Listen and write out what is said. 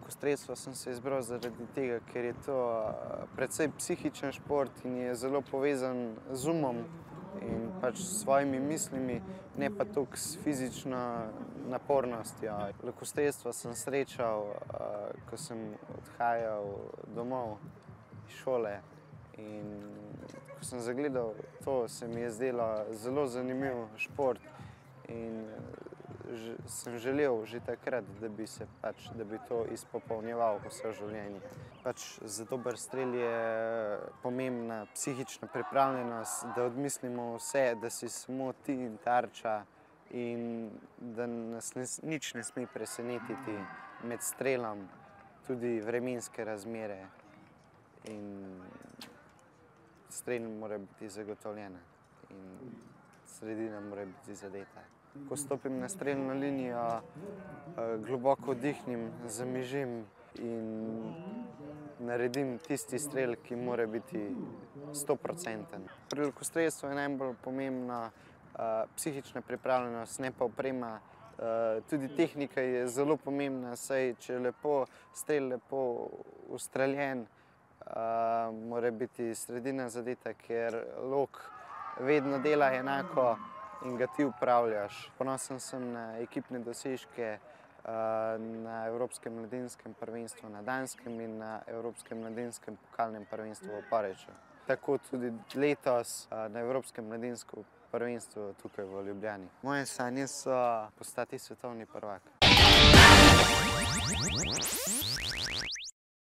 Velokostrelstvo sem se izbral zaradi tega, ker je to precej psihičen šport in je zelo povezan z umom in pač s svojimi mislimi, ne pa toliko s fizično napornostjo. Velokostrelstvo sem srečal, ko sem odhajal domov iz šole in ko sem zagledal to, se mi je zdelo zelo zanimiv šport in sem želel že takrat, da bi to izpopolnjeval vse življenje. Za dober strel je pomembna psihična pripravljenost, da odmislimo vse, da si samo ti in tarča in da nas nič ne sme presenetiti med strelom, tudi vremenske razmere in strel mora biti zagotovljena in sredina mora biti zadeta. Ko stopim na strelno linijo, globoko vdihnem, zamižim in naredim tisti strel, ki mora biti 100%. Pri velokostrelstvu je najbolj pomembna psihična pripravljenost, ne pa oprema. Tudi tehnika je zelo pomembna, saj če je strel lepo ustreljen, mora biti sredina zadeta, ker lok vedno dela enako in ga ti upravljaš. Ponosen sem na ekipne dosežke na Evropskem mladinskem prvenstvu na Danskem in na Evropskem mladinskem pokalnem prvenstvu v Poreču. Tako tudi letos na Evropskem mladinskem prvenstvu tukaj v Ljubljani. Moje sanje so postati svetovni prvak.